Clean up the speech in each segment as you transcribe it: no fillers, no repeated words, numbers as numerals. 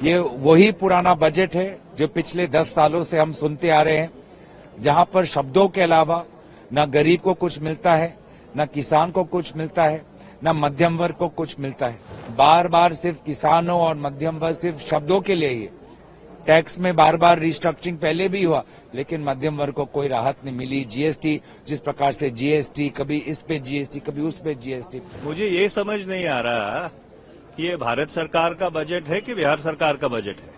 ये वही पुराना बजट है जो पिछले 10 सालों से हम सुनते आ रहे हैं, जहां पर शब्दों के अलावा न गरीब को कुछ मिलता है, न किसान को कुछ मिलता है, न मध्यम वर्ग को कुछ मिलता है। बार बार सिर्फ किसानों और मध्यम वर्ग सिर्फ शब्दों के लिए ही है। टैक्स में बार बार रिस्ट्रक्चरिंग पहले भी हुआ, लेकिन मध्यम वर्ग को कोई राहत नहीं मिली। जीएसटी, जिस प्रकार से जीएसटी, कभी इस पे जीएसटी, कभी उस पे जीएसटी। मुझे ये समझ नहीं आ रहा कि ये भारत सरकार का बजट है कि बिहार सरकार का बजट है।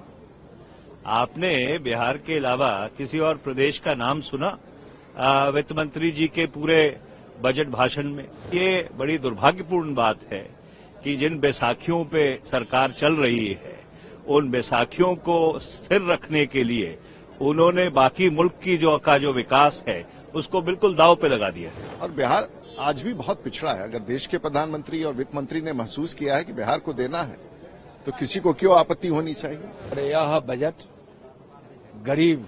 आपने बिहार के अलावा किसी और प्रदेश का नाम सुना वित्त मंत्री जी के पूरे बजट भाषण में? ये बड़ी दुर्भाग्यपूर्ण बात है कि जिन बैसाखियों पे सरकार चल रही है, उन बैसाखियों को स्थिर रखने के लिए उन्होंने बाकी मुल्क की जो विकास है उसको बिल्कुल दांव पे लगा दिया है। और बिहार आज भी बहुत पिछड़ा है। अगर देश के प्रधानमंत्री और वित्त मंत्री ने महसूस किया है कि बिहार को देना है, तो किसी को क्यों आपत्ति होनी चाहिए? यह बजट गरीब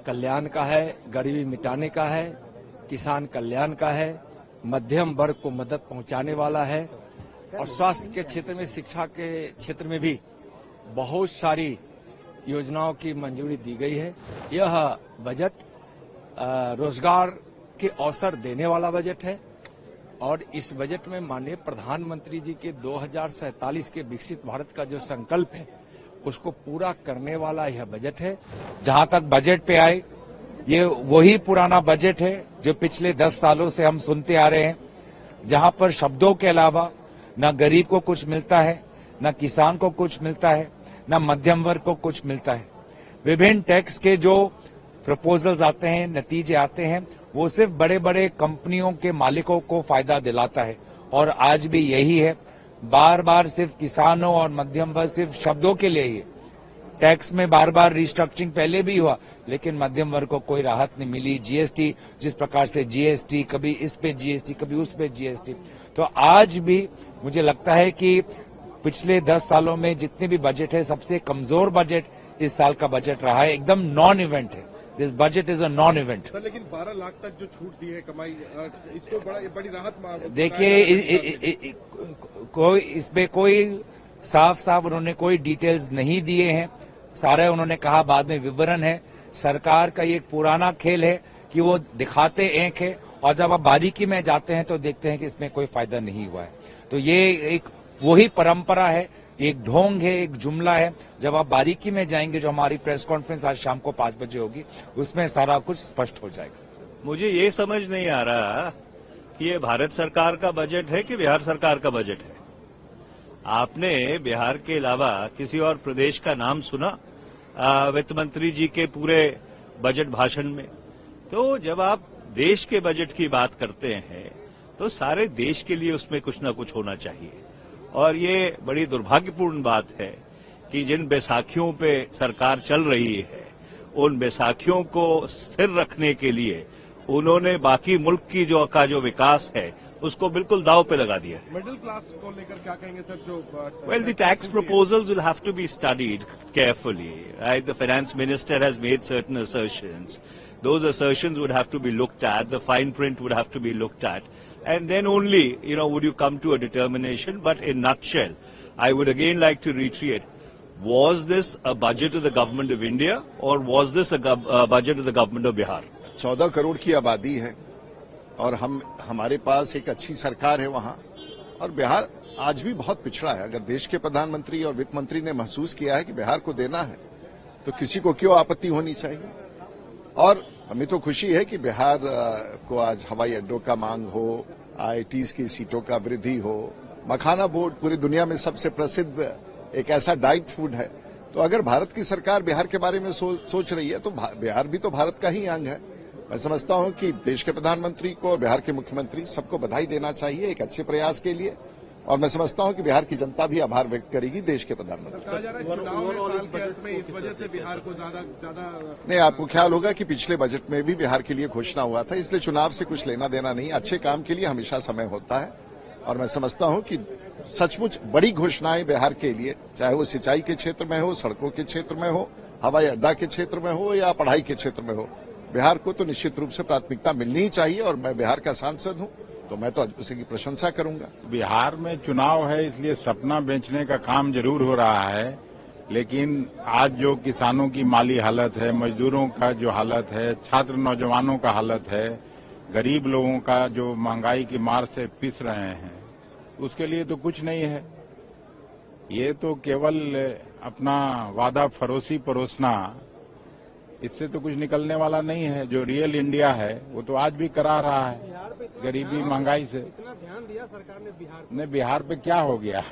कल्याण का है, गरीबी मिटाने का है, किसान कल्याण का है, मध्यम वर्ग को मदद पहुंचाने वाला है और स्वास्थ्य के क्षेत्र में, शिक्षा के क्षेत्र में भी बहुत सारी योजनाओं की मंजूरी दी गई है। यह बजट रोजगार के अवसर देने वाला बजट है और इस बजट में माननीय प्रधानमंत्री जी के 2047 के विकसित भारत का जो संकल्प है उसको पूरा करने वाला यह बजट है। जहां तक बजट पे आए, ये वही पुराना बजट है जो पिछले 10 सालों से हम सुनते आ रहे हैं, जहां पर शब्दों के अलावा न गरीब को कुछ मिलता है, न किसान को कुछ मिलता है, न मध्यम वर्ग को कुछ मिलता है। विभिन्न टैक्स के जो प्रपोजल्स आते हैं, नतीजे आते हैं, वो सिर्फ बड़े बड़े कंपनियों के मालिकों को फायदा दिलाता है और आज भी यही है। बार बार सिर्फ किसानों और मध्यम वर्ग सिर्फ शब्दों के लिए ही है। टैक्स में बार बार रिस्ट्रक्चरिंग पहले भी हुआ, लेकिन मध्यम वर्ग को कोई राहत नहीं मिली। जीएसटी, जिस प्रकार से जीएसटी, कभी इस पे जीएसटी, कभी उस पे जीएसटी। तो आज भी मुझे लगता है कि पिछले 10 सालों में जितने भी बजट है, सबसे कमजोर बजट इस साल का बजट रहा है। एकदम नॉन इवेंट है। This budget is a non event. Sir, लेकिन 12 लाख तक जो छूट दी है कमाई, इसको बड़ी राहत। देखिए, कोई इसमें कोई साफ उन्होंने कोई डिटेल्स नहीं दिए हैं। सारे उन्होंने कहा बाद में विवरण है। सरकार का ये एक पुराना खेल है कि वो दिखाते एक है और जब आप बारीकी में जाते हैं तो देखते हैं कि इसमें कोई फायदा नहीं हुआ है। तो ये एक वही परंपरा है, एक ढोंग है, एक जुमला है। जब आप बारीकी में जाएंगे, जो हमारी प्रेस कॉन्फ्रेंस आज शाम को 5 बजे होगी, उसमें सारा कुछ स्पष्ट हो जाएगा। मुझे ये समझ नहीं आ रहा कि ये भारत सरकार का बजट है कि बिहार सरकार का बजट है। आपने बिहार के अलावा किसी और प्रदेश का नाम सुना वित्त मंत्री जी के पूरे बजट भाषण में? तो जब आप देश के बजट की बात करते हैं तो सारे देश के लिए उसमें कुछ न कुछ होना चाहिए। और ये बड़ी दुर्भाग्यपूर्ण बात है कि जिन बैसाखियों पे सरकार चल रही है, उन बैसाखियों को स्थिर रखने के लिए उन्होंने बाकी मुल्क की जो विकास है उसको बिल्कुल दांव पे लगा दिया है। मिडिल क्लास को लेकर क्या कहेंगे सर? जो well, the tax proposals will have to be studied carefully. Right? The finance minister has made certain assertions. Those assertions would have to be looked at. The fine print would have to be looked at, and then only, would you come to a determination. But in nutshell, I would again like to reiterate: was this a budget of the government of India, or was this a budget of the government of Bihar? 14 crore की आबादी है और हमारे पास एक अच्छी सरकार है वहां, और बिहार आज भी बहुत पिछड़ा है। अगर देश के प्रधानमंत्री और वित्त मंत्री ने महसूस किया है कि बिहार को देना है, तो किसी को क्यों आपत्ति होनी चाहिए? और हमें तो खुशी है कि बिहार को आज हवाई अड्डों का मांग हो, IITs की सीटों का वृद्धि हो, मखाना बोर्ड पूरी दुनिया में सबसे प्रसिद्ध एक ऐसा डाइट फूड है। तो अगर भारत की सरकार बिहार के बारे में सोच रही है, तो बिहार भी तो भारत का ही अंग है। मैं समझता हूं कि देश के प्रधानमंत्री को और बिहार के मुख्यमंत्री सबको बधाई देना चाहिए एक अच्छे प्रयास के लिए, और मैं समझता हूं कि बिहार की जनता भी आभार व्यक्त करेगी देश के प्रधानमंत्री। कहा जा रहा है चुनाव में साल के अंत में इस वजह से बिहार को ज्यादा नहीं, आपको ख्याल होगा कि पिछले बजट में भी बिहार के लिए घोषणा हुआ था, इसलिए चुनाव से कुछ लेना देना नहीं। अच्छे काम के लिए हमेशा समय होता है और मैं समझता हूं कि सचमुच बड़ी घोषणाएं बिहार के लिए, चाहे वो सिंचाई के क्षेत्र में हो, सड़कों के क्षेत्र में हो, हवाई अड्डा के क्षेत्र में हो या पढ़ाई के क्षेत्र में हो, बिहार को तो निश्चित रूप से प्राथमिकता मिलनी ही चाहिए। और मैं बिहार का सांसद हूं तो मैं तो उसी की प्रशंसा करूंगा। बिहार में चुनाव है, इसलिए सपना बेचने का काम जरूर हो रहा है, लेकिन आज जो किसानों की माली हालत है, मजदूरों का जो हालत है, छात्र नौजवानों का हालत है, गरीब लोगों का जो महंगाई की मार से पिस रहे हैं, उसके लिए तो कुछ नहीं है। ये तो केवल अपना वादा फरोसी परोसना, इससे तो कुछ निकलने वाला नहीं है। जो रियल इंडिया है वो तो आज भी करा रहा है गरीबी महंगाई से। इतना ध्यान दिया सरकार ने बिहार ने बिहार पे क्या हो गया,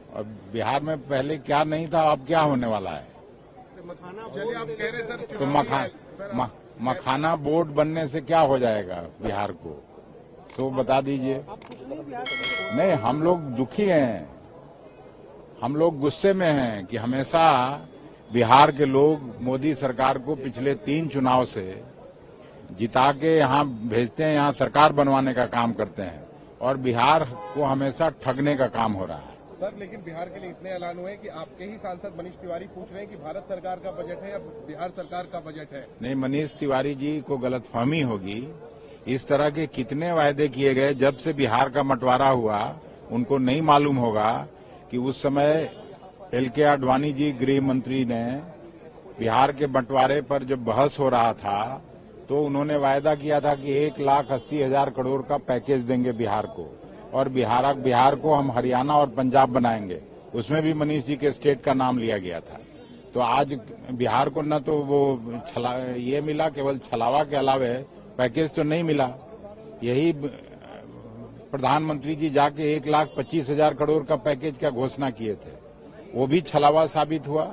और बिहार में पहले क्या नहीं था, अब क्या होने वाला है। मखाना। चलिए आप कह रहे सर तो मखाना बोर्ड बनने से क्या हो जाएगा बिहार को, तो बता दीजिए। नहीं, हम लोग दुखी हैं, हम लोग गुस्से में हैं कि हमेशा बिहार के लोग मोदी सरकार को पिछले 3 चुनाव से जिता के यहाँ भेजते हैं, यहाँ सरकार बनवाने का काम करते हैं, और बिहार को हमेशा ठगने का काम हो रहा है। सर लेकिन बिहार के लिए इतने ऐलान हुए कि आपके ही सांसद मनीष तिवारी पूछ रहे हैं कि भारत सरकार का बजट है या बिहार सरकार का बजट है। नहीं, मनीष तिवारी जी को गलतफहमी होगी। इस तरह के कितने वायदे किए गए जब से बिहार का बंटवारा हुआ, उनको नहीं मालूम होगा कि उस समय LK आडवाणी जी गृह मंत्री ने बिहार के बंटवारे पर जब बहस हो रहा था तो उन्होंने वायदा किया था कि 1,80,000 करोड़ का पैकेज देंगे बिहार को, और बिहार को हम हरियाणा और पंजाब बनाएंगे। उसमें भी मनीष जी के स्टेट का नाम लिया गया था। तो आज बिहार को न तो वो ये मिला, केवल छलावा के अलावे पैकेज तो नहीं मिला। यही प्रधानमंत्री जी जाके 1,25,000 करोड़ का पैकेज का घोषणा किए थे, वो भी छलावा साबित हुआ।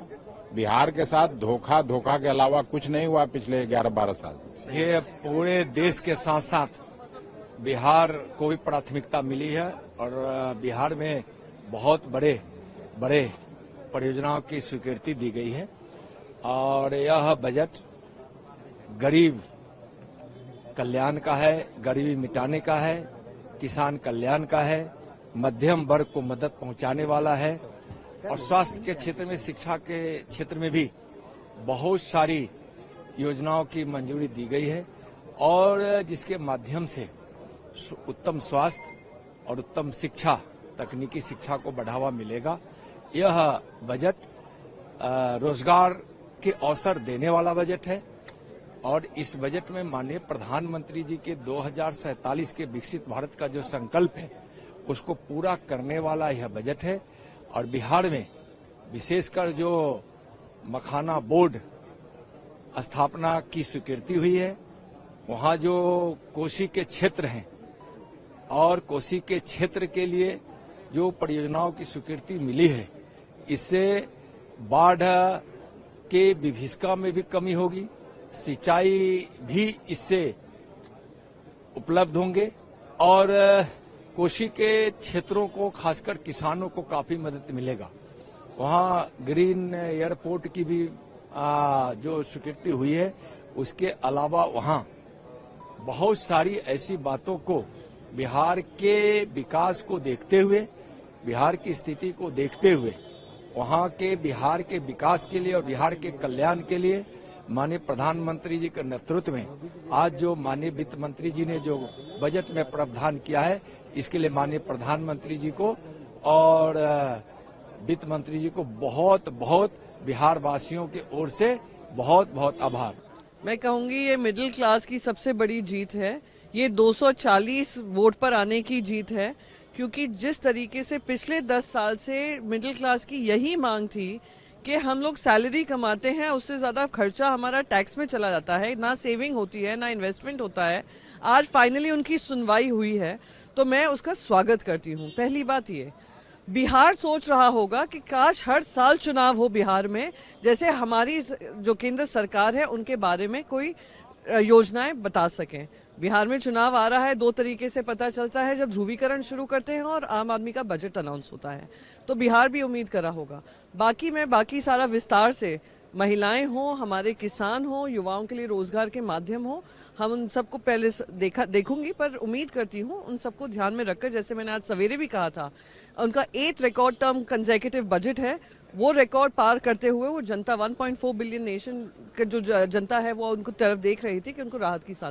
बिहार के साथ धोखा के अलावा कुछ नहीं हुआ पिछले 11-12 साल। ये पूरे देश के साथ साथ बिहार को भी प्राथमिकता मिली है, और बिहार में बहुत बड़े परियोजनाओं की स्वीकृति दी गई है। और यह बजट गरीब कल्याण का है, गरीबी मिटाने का है, किसान कल्याण का है, मध्यम वर्ग को मदद पहुंचाने वाला है, और स्वास्थ्य के क्षेत्र में, शिक्षा के क्षेत्र में भी बहुत सारी योजनाओं की मंजूरी दी गई है, और जिसके माध्यम से उत्तम स्वास्थ्य और उत्तम शिक्षा, तकनीकी शिक्षा को बढ़ावा मिलेगा। यह बजट रोजगार के अवसर देने वाला बजट है, और इस बजट में माननीय प्रधानमंत्री जी के 2047 के विकसित भारत का जो संकल्प है उसको पूरा करने वाला यह बजट है। और बिहार में विशेषकर जो मखाना बोर्ड स्थापना की स्वीकृति हुई है, वहां जो कोसी के क्षेत्र हैं और कोसी के क्षेत्र के लिए जो परियोजनाओं की स्वीकृति मिली है, इससे बाढ़ के विभीषिका में भी कमी होगी, सिंचाई भी इससे उपलब्ध होंगे, और कोसी के क्षेत्रों को, खासकर किसानों को काफी मदद मिलेगा। वहां ग्रीन एयरपोर्ट की भी जो स्वीकृति हुई है, उसके अलावा वहां बहुत सारी ऐसी बातों को बिहार के विकास को देखते हुए, बिहार की स्थिति को देखते हुए, वहां के बिहार के विकास के लिए और बिहार के कल्याण के लिए माननीय प्रधानमंत्री जी के नेतृत्व में आज जो माननीय वित्त मंत्री जी ने जो बजट में प्रावधान किया है, इसके लिए माननीय प्रधानमंत्री जी को और वित्त मंत्री जी को बहुत बहुत बिहार वासियों की ओर से बहुत बहुत आभार। मैं कहूंगी ये मिडिल क्लास की सबसे बड़ी जीत है। ये 240 वोट पर आने की जीत है, क्योंकि जिस तरीके से पिछले 10 साल से मिडिल क्लास की यही मांग थी कि हम लोग सैलरी कमाते हैं, उससे ज़्यादा खर्चा हमारा टैक्स में चला जाता है, ना सेविंग होती है, ना इन्वेस्टमेंट होता है। आज फाइनली उनकी सुनवाई हुई है, तो मैं उसका स्वागत करती हूँ। पहली बात ये, बिहार सोच रहा होगा कि काश हर साल चुनाव हो बिहार में, जैसे हमारी जो केंद्र सरकार है उनके बारे में कोई योजनाएं बता सकें। बिहार में चुनाव आ रहा है, 2 तरीके से पता चलता है, जब ध्रुवीकरण शुरू करते हैं और आम आदमी का बजट अनाउंस होता है। तो बिहार भी उम्मीद करा होगा। बाकी सारा विस्तार से, महिलाएं हों, हमारे किसान हों, युवाओं के लिए रोजगार के माध्यम हो, हम उन सबको पहले देखूंगी, पर उम्मीद करती हूँ उन सबको ध्यान में रखकर, जैसे मैंने आज सवेरे भी कहा था, उनका 8th record term consecutive budget है, वो रिकॉर्ड पार करते हुए वो जनता 1.4 बिलियन नेशन के जो जनता है वो उनको तरफ देख रही थी कि उनको राहत की साथ